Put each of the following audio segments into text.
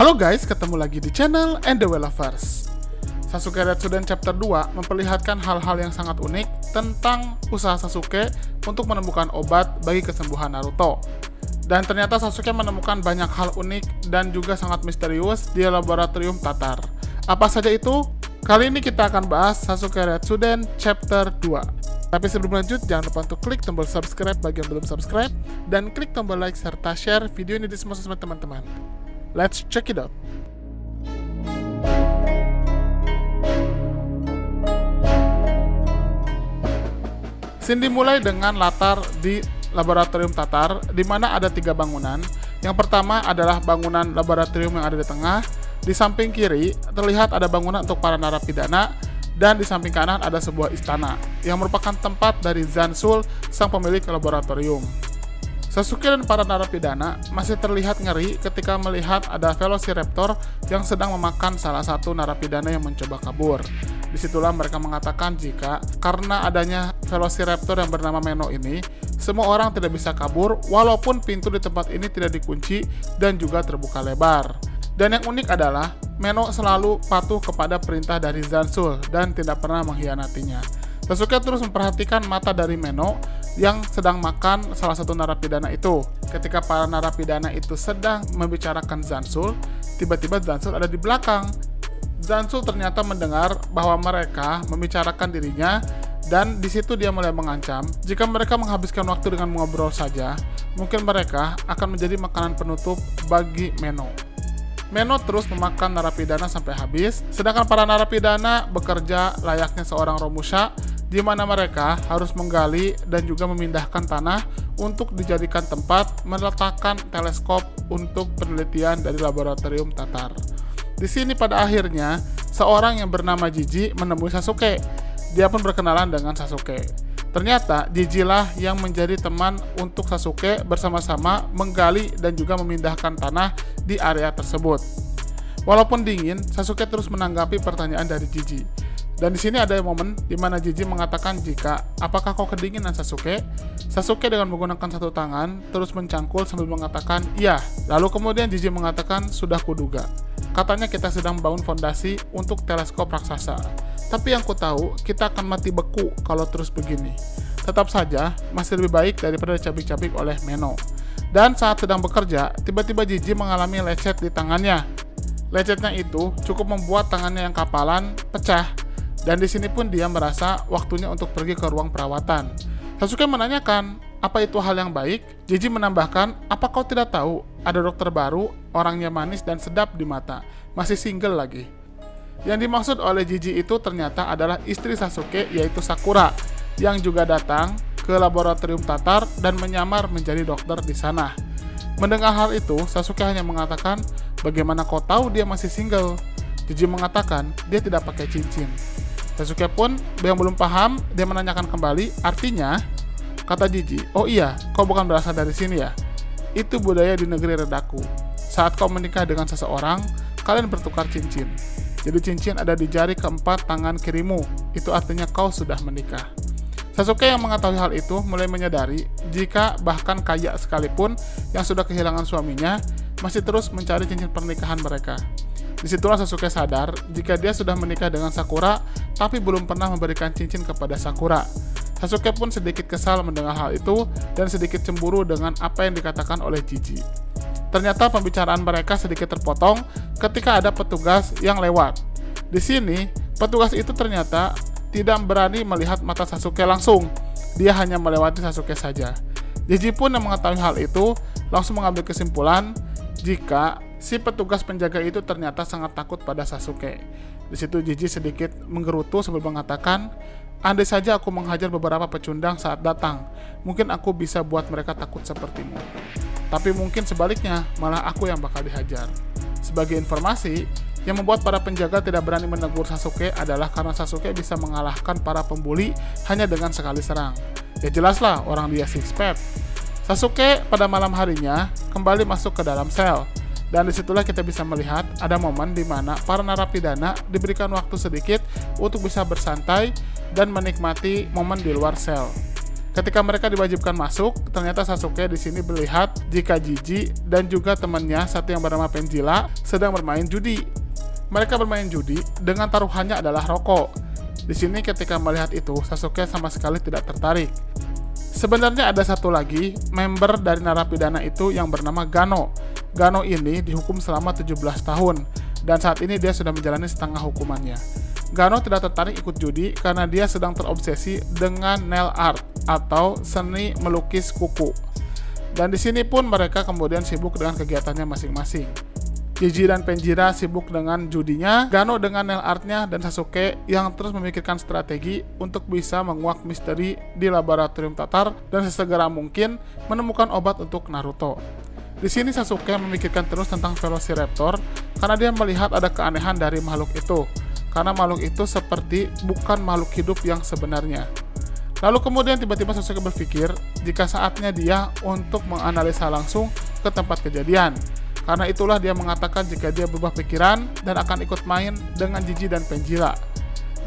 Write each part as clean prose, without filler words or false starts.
Halo guys, ketemu lagi di channel And The Well Lovers. Sasuke Retsuden Chapter 2 memperlihatkan hal-hal yang sangat unik tentang usaha Sasuke untuk menemukan obat bagi kesembuhan Naruto. Dan ternyata Sasuke menemukan banyak hal unik dan juga sangat misterius di laboratorium Tatar. Apa saja itu? Kali ini kita akan bahas Sasuke Retsuden Chapter 2. Tapi sebelum lanjut, jangan lupa untuk klik tombol subscribe bagi yang belum subscribe, dan klik tombol like serta share video ini di semua sosmed teman-teman. Let's check it out. Scene dimulai dengan latar di laboratorium Tatar, di mana ada 3 bangunan. Yang pertama adalah bangunan laboratorium yang ada di tengah. Di samping kiri terlihat ada bangunan untuk para narapidana, dan di samping kanan ada sebuah istana yang merupakan tempat dari Zansul, sang pemilik laboratorium. Sasuke dan para narapidana masih terlihat ngeri ketika melihat ada Velociraptor yang sedang memakan salah satu narapidana yang mencoba kabur. Disitulah mereka mengatakan jika karena adanya Velociraptor yang bernama Meno ini, semua orang tidak bisa kabur walaupun pintu di tempat ini tidak dikunci dan juga terbuka lebar. Dan yang unik adalah Meno selalu patuh kepada perintah dari Zansul dan tidak pernah mengkhianatinya. Sasuke terus memperhatikan mata dari Meno yang sedang makan salah satu narapidana itu. Ketika para narapidana itu sedang membicarakan Zansul, tiba-tiba Zansul ada di belakang. Zansul ternyata mendengar bahwa mereka membicarakan dirinya, dan di situ dia mulai mengancam jika mereka menghabiskan waktu dengan mengobrol saja, mungkin mereka akan menjadi makanan penutup bagi Meno. Meno terus memakan narapidana sampai habis, sedangkan para narapidana bekerja layaknya seorang Romusha, di mana mereka harus menggali dan juga memindahkan tanah untuk dijadikan tempat meletakkan teleskop untuk penelitian dari laboratorium Tatar. Di sini pada akhirnya, seorang yang bernama Jiji menemui Sasuke. Dia pun berkenalan dengan Sasuke. Ternyata Jiji lah yang menjadi teman untuk Sasuke bersama-sama menggali dan juga memindahkan tanah di area tersebut. Walaupun dingin, Sasuke terus menanggapi pertanyaan dari Jiji. Dan di sini ada momen di mana Jiji mengatakan jika, apakah kau kedinginan Sasuke? Sasuke dengan menggunakan satu tangan terus mencangkul sambil mengatakan iya. Lalu kemudian Jiji mengatakan sudah kuduga. Katanya kita sedang membangun fondasi untuk teleskop raksasa. Tapi yang ku tahu kita akan mati beku kalau terus begini. Tetap saja masih lebih baik daripada dicabik-cabik oleh Meno. Dan saat sedang bekerja, tiba-tiba Jiji mengalami lecet di tangannya. Lecetnya itu cukup membuat tangannya yang kapalan pecah. Dan di sini pun dia merasa waktunya untuk pergi ke ruang perawatan. Sasuke menanyakan, apa itu hal yang baik? Jiji menambahkan, apa kau tidak tahu? Ada dokter baru, orangnya manis dan sedap di mata. Masih single lagi. Yang dimaksud oleh Jiji itu ternyata adalah istri Sasuke, yaitu Sakura, yang juga datang ke laboratorium Tatar dan menyamar menjadi dokter di sana. Mendengar hal itu, Sasuke hanya mengatakan, bagaimana kau tahu dia masih single? Jiji mengatakan, dia tidak pakai cincin. Sasuke pun yang belum paham, dia menanyakan kembali, artinya, kata Jiji, oh iya, kau bukan berasal dari sini ya? Itu budaya di negeri Redaku. Saat kau menikah dengan seseorang, kalian bertukar cincin. Jadi cincin ada di jari keempat tangan kirimu, itu artinya kau sudah menikah. Sasuke yang mengetahui hal itu mulai menyadari jika bahkan kaya sekalipun yang sudah kehilangan suaminya, masih terus mencari cincin pernikahan mereka. Disitulah Sasuke sadar jika dia sudah menikah dengan Sakura, tapi belum pernah memberikan cincin kepada Sakura. Sasuke pun sedikit kesal mendengar hal itu dan sedikit cemburu dengan apa yang dikatakan oleh Jiji. Ternyata pembicaraan mereka sedikit terpotong ketika ada petugas yang lewat. Di sini, petugas itu ternyata tidak berani melihat mata Sasuke langsung. Dia hanya melewati Sasuke saja. Jiji pun yang mengetahui hal itu langsung mengambil kesimpulan jika si petugas penjaga itu ternyata sangat takut pada Sasuke. Di situ Jiji sedikit menggerutu sambil mengatakan, andai saja aku menghajar beberapa pecundang saat datang, mungkin aku bisa buat mereka takut sepertimu. Tapi mungkin sebaliknya, malah aku yang bakal dihajar. Sebagai informasi, yang membuat para penjaga tidak berani menegur Sasuke adalah karena Sasuke bisa mengalahkan para pembuli hanya dengan sekali serang. Ya jelaslah orang dia six pack. Sasuke pada malam harinya kembali masuk ke dalam sel. Dan disitulah kita bisa melihat ada momen di mana para narapidana diberikan waktu sedikit untuk bisa bersantai dan menikmati momen di luar sel. Ketika mereka diwajibkan masuk, ternyata Sasuke di sini melihat jika Jiji dan juga temannya satu yang bernama Penjila sedang bermain judi. Mereka bermain judi dengan taruhannya adalah rokok. Di sini ketika melihat itu, Sasuke sama sekali tidak tertarik. Sebenarnya ada satu lagi member dari narapidana itu yang bernama Gano. Gano ini dihukum selama 17 tahun dan saat ini dia sudah menjalani setengah hukumannya. Gano tidak tertarik ikut judi karena dia sedang terobsesi dengan nail art atau seni melukis kuku. Dan di sini pun mereka kemudian sibuk dengan kegiatannya masing-masing. Jiji dan Penjira sibuk dengan judinya, Gano dengan nail artnya, dan Sasuke yang terus memikirkan strategi untuk bisa menguak misteri di laboratorium Tatar dan sesegera mungkin menemukan obat untuk Naruto. Di sini Sasuke memikirkan terus tentang Velociraptor karena dia melihat ada keanehan dari makhluk itu, karena makhluk itu seperti bukan makhluk hidup yang sebenarnya. Lalu kemudian tiba-tiba Sasuke berpikir jika saatnya dia untuk menganalisa langsung ke tempat kejadian. Karena itulah dia mengatakan jika dia berubah pikiran dan akan ikut main dengan Jiji dan Penjila.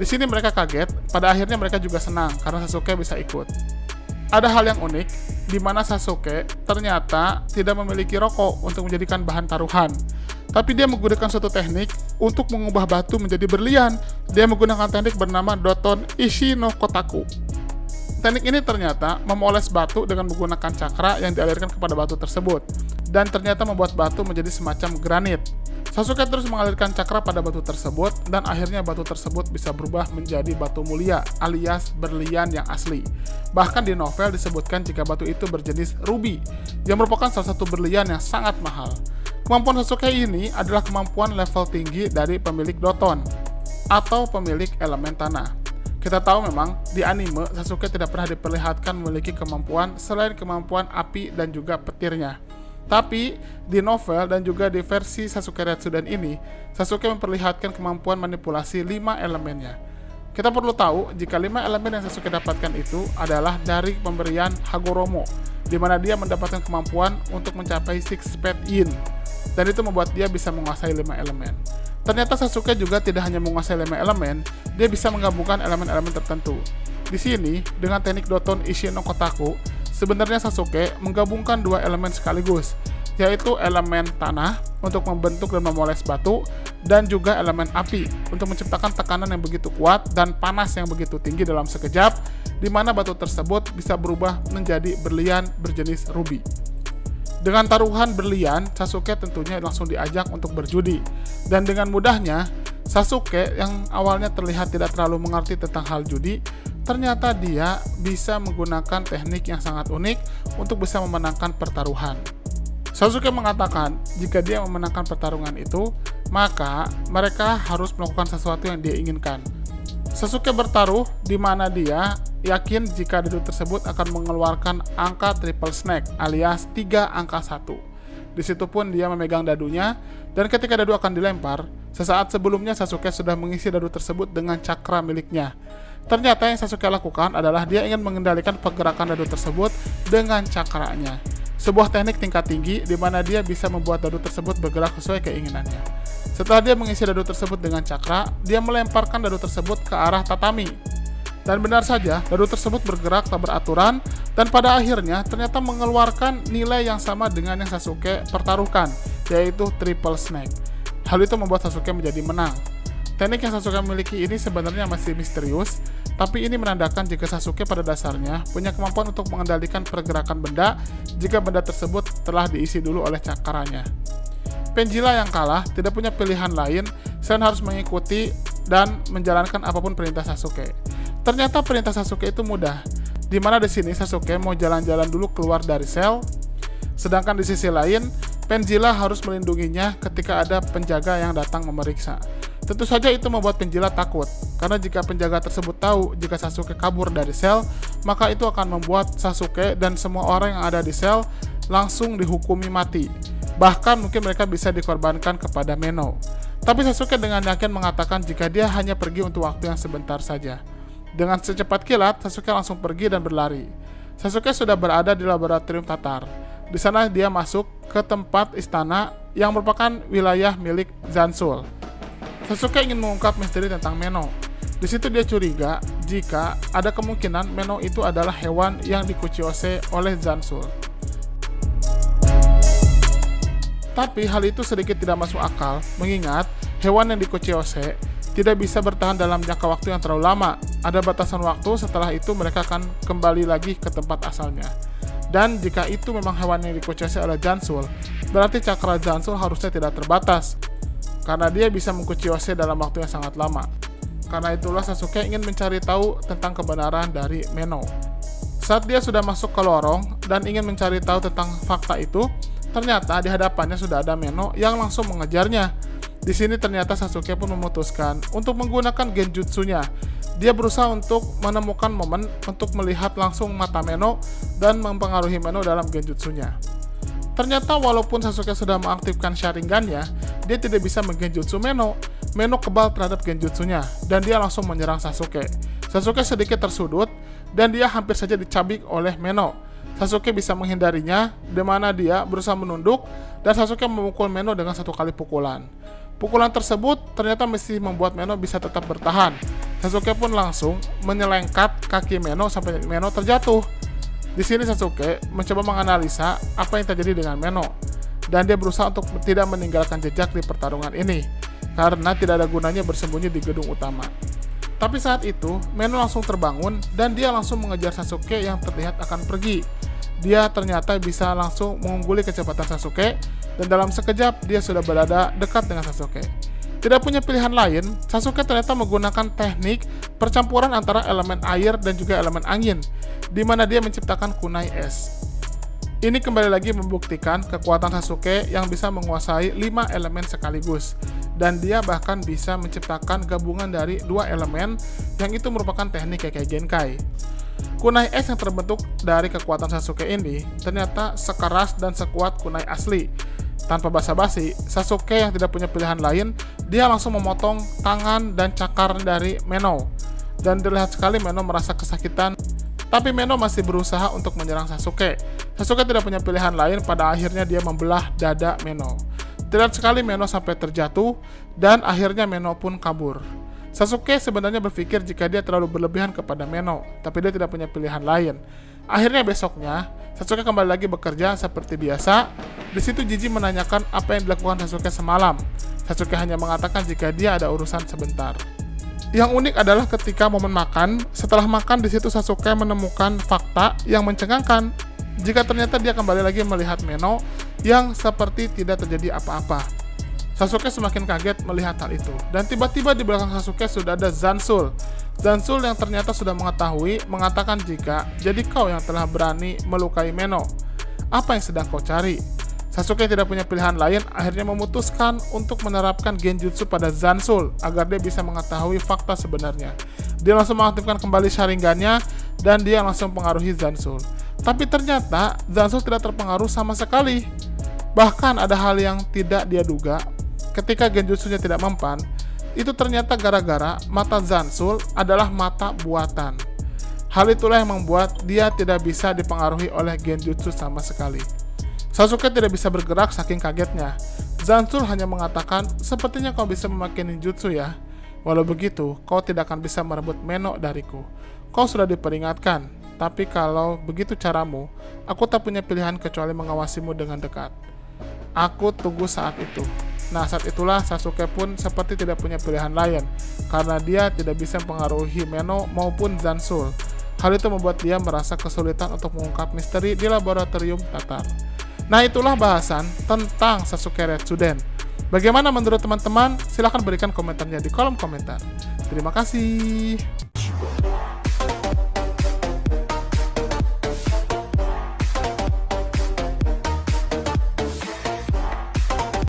Di sini mereka kaget, pada akhirnya mereka juga senang karena Sasuke bisa ikut. Ada hal yang unik, di mana Sasuke ternyata tidak memiliki rokok untuk menjadikan bahan taruhan. Tapi dia menggunakan suatu teknik untuk mengubah batu menjadi berlian. Dia menggunakan teknik bernama Doton Ishi no Kotaku. Teknik ini ternyata memoles batu dengan menggunakan cakra yang dialirkan kepada batu tersebut, dan ternyata membuat batu menjadi semacam granit. Sasuke terus mengalirkan cakra pada batu tersebut, dan akhirnya batu tersebut bisa berubah menjadi batu mulia alias berlian yang asli. Bahkan di novel disebutkan jika batu itu berjenis ruby, yang merupakan salah satu berlian yang sangat mahal. Kemampuan Sasuke ini adalah kemampuan level tinggi dari pemilik Doton, atau pemilik elemen tanah. Kita tahu memang di anime Sasuke tidak pernah diperlihatkan memiliki kemampuan selain kemampuan api dan juga petirnya. Tapi di novel dan juga di versi Sasuke Retsuden ini, Sasuke memperlihatkan kemampuan manipulasi 5 elemennya. Kita perlu tahu jika 5 elemen yang Sasuke dapatkan itu adalah dari pemberian Hagoromo, di mana dia mendapatkan kemampuan untuk mencapai Six Path Yin, dan itu membuat dia bisa menguasai 5 elemen. Ternyata Sasuke juga tidak hanya menguasai 5 elemen, dia bisa menggabungkan elemen-elemen tertentu. Di sini, dengan teknik Doton Ishi no Kotaku, sebenarnya Sasuke menggabungkan 2 elemen sekaligus, yaitu elemen tanah untuk membentuk dan memoles batu, dan juga elemen api untuk menciptakan tekanan yang begitu kuat dan panas yang begitu tinggi dalam sekejap, di mana batu tersebut bisa berubah menjadi berlian berjenis ruby. Dengan taruhan berlian, Sasuke tentunya langsung diajak untuk berjudi. Dan dengan mudahnya, Sasuke yang awalnya terlihat tidak terlalu mengerti tentang hal judi, ternyata dia bisa menggunakan teknik yang sangat unik untuk bisa memenangkan pertaruhan. Sasuke mengatakan jika dia memenangkan pertarungan itu, maka mereka harus melakukan sesuatu yang dia inginkan. Sasuke bertaruh di mana dia yakin jika dadu tersebut akan mengeluarkan angka triple snake alias 3 angka 1. Di situ pun dia memegang dadunya, dan ketika dadu akan dilempar, sesaat sebelumnya Sasuke sudah mengisi dadu tersebut dengan cakra miliknya. Ternyata yang Sasuke lakukan adalah dia ingin mengendalikan pergerakan dadu tersebut dengan cakranya. Sebuah teknik tingkat tinggi di mana dia bisa membuat dadu tersebut bergerak sesuai keinginannya. Setelah dia mengisi dadu tersebut dengan cakra, dia melemparkan dadu tersebut ke arah tatami. Dan benar saja, dadu tersebut bergerak tak beraturan dan pada akhirnya ternyata mengeluarkan nilai yang sama dengan yang Sasuke pertaruhkan, yaitu triple snake. Hal itu membuat Sasuke menjadi menang. Teknik yang Sasuke miliki ini sebenarnya masih misterius, tapi ini menandakan jika Sasuke pada dasarnya punya kemampuan untuk mengendalikan pergerakan benda jika benda tersebut telah diisi dulu oleh cakranya. Penjila yang kalah tidak punya pilihan lain selain harus mengikuti dan menjalankan apapun perintah Sasuke. Ternyata perintah Sasuke itu mudah, di mana di sini Sasuke mau jalan-jalan dulu keluar dari sel, sedangkan di sisi lain Penjila harus melindunginya ketika ada penjaga yang datang memeriksa. Tentu saja itu membuat Penjila takut, karena jika penjaga tersebut tahu jika Sasuke kabur dari sel, maka itu akan membuat Sasuke dan semua orang yang ada di sel langsung dihukumi mati. Bahkan mungkin mereka bisa dikorbankan kepada Meno. Tapi Sasuke dengan yakin mengatakan jika dia hanya pergi untuk waktu yang sebentar saja. Dengan secepat kilat, Sasuke langsung pergi dan berlari. Sasuke sudah berada di laboratorium Tatar. Di sana dia masuk ke tempat istana yang merupakan wilayah milik Zansul. Sasuke ingin mengungkap misteri tentang Meno. Di situ dia curiga jika ada kemungkinan Meno itu adalah hewan yang dikuciyose oleh Zansul. Tapi hal itu sedikit tidak masuk akal, mengingat hewan yang dikuciyose tidak bisa bertahan dalam jangka waktu yang terlalu lama. Ada batasan waktu, setelah itu mereka akan kembali lagi ke tempat asalnya. Dan jika itu memang hewan yang dikuciyose oleh Zansul, berarti cakra Zansul harusnya tidak terbatas, karena dia bisa mengkuciyose dalam waktu yang sangat lama. Karena itulah Sasuke ingin mencari tahu tentang kebenaran dari Meno. Saat dia sudah masuk ke lorong dan ingin mencari tahu tentang fakta itu, ternyata di hadapannya sudah ada Meno yang langsung mengejarnya. Di sini ternyata Sasuke pun memutuskan untuk menggunakan genjutsunya. Dia berusaha untuk menemukan momen untuk melihat langsung mata Meno dan mempengaruhi Meno dalam genjutsunya. Ternyata walaupun Sasuke sudah mengaktifkan Sharingan-nya, dia tidak bisa menggenjutsu Meno. Meno kebal terhadap genjutsunya dan dia langsung menyerang Sasuke. Sasuke sedikit tersudut dan dia hampir saja dicabik oleh Meno. Sasuke bisa menghindarinya, di mana dia berusaha menunduk dan Sasuke memukul Meno dengan 1 kali pukulan. Pukulan tersebut ternyata mesti membuat Meno bisa tetap bertahan. Sasuke pun langsung menyelengkat kaki Meno sampai Meno terjatuh. Di sini Sasuke mencoba menganalisa apa yang terjadi dengan Meno, dan dia berusaha untuk tidak meninggalkan jejak di pertarungan ini, karena tidak ada gunanya bersembunyi di gedung utama. Tapi saat itu, Meno langsung terbangun dan dia langsung mengejar Sasuke yang terlihat akan pergi. Dia ternyata bisa langsung mengungguli kecepatan Sasuke, dan dalam sekejap dia sudah berada dekat dengan Sasuke. Tidak punya pilihan lain, Sasuke ternyata menggunakan teknik percampuran antara elemen air dan juga elemen angin, di mana dia menciptakan kunai es. Ini kembali lagi membuktikan kekuatan Sasuke yang bisa menguasai 5 elemen sekaligus, dan dia bahkan bisa menciptakan gabungan dari 2 elemen yang itu merupakan teknik Kekkei Genkai. Kunai es yang terbentuk dari kekuatan Sasuke ini ternyata sekeras dan sekuat kunai asli. Tanpa basa-basi, Sasuke yang tidak punya pilihan lain, dia langsung memotong tangan dan cakar dari Meno. Dan terlihat sekali Meno merasa kesakitan, tapi Meno masih berusaha untuk menyerang Sasuke. Sasuke tidak punya pilihan lain, pada akhirnya dia membelah dada Meno. Terlihat sekali Meno sampai terjatuh, dan akhirnya Meno pun kabur. Sasuke sebenarnya berpikir jika dia terlalu berlebihan kepada Meno, tapi dia tidak punya pilihan lain. Akhirnya besoknya, Sasuke kembali lagi bekerja seperti biasa. Di situ Jiji menanyakan apa yang dilakukan Sasuke semalam. Sasuke hanya mengatakan jika dia ada urusan sebentar. Yang unik adalah ketika momen makan, setelah makan di situ Sasuke menemukan fakta yang mencengangkan. Jika ternyata dia kembali lagi melihat Meno yang seperti tidak terjadi apa-apa. Sasuke semakin kaget melihat hal itu, dan tiba-tiba di belakang Sasuke sudah ada Zansul. Zansul yang ternyata sudah mengetahui mengatakan jika jadi kau yang telah berani melukai Meno. Apa yang sedang kau cari? Sasuke tidak punya pilihan lain, akhirnya memutuskan untuk menerapkan genjutsu pada Zansul agar dia bisa mengetahui fakta sebenarnya. Dia langsung mengaktifkan kembali Sharingan-nya dan dia langsung mempengaruhi Zansul. Tapi ternyata Zansul tidak terpengaruh sama sekali. Bahkan ada hal yang tidak dia duga. Ketika genjutsunya tidak mempan, itu ternyata gara-gara mata Zansul adalah mata buatan. Hal itulah yang membuat dia tidak bisa dipengaruhi oleh genjutsu sama sekali. Sasuke tidak bisa bergerak saking kagetnya. Zansul hanya mengatakan, sepertinya kau bisa memakai ninjutsu ya. Walau begitu, kau tidak akan bisa merebut Meno dariku. Kau sudah diperingatkan, tapi kalau begitu caramu, aku tak punya pilihan kecuali mengawasimu dengan dekat. Aku tunggu saat itu. Nah, saat itulah Sasuke pun seperti tidak punya pilihan lain, karena dia tidak bisa mempengaruhi Meno maupun Zansul. Hal itu membuat dia merasa kesulitan untuk mengungkap misteri di laboratorium Tatar. Nah, itulah bahasan tentang Sasuke Retsuden. Bagaimana menurut teman-teman? Silahkan berikan komentarnya di kolom komentar. Terima kasih.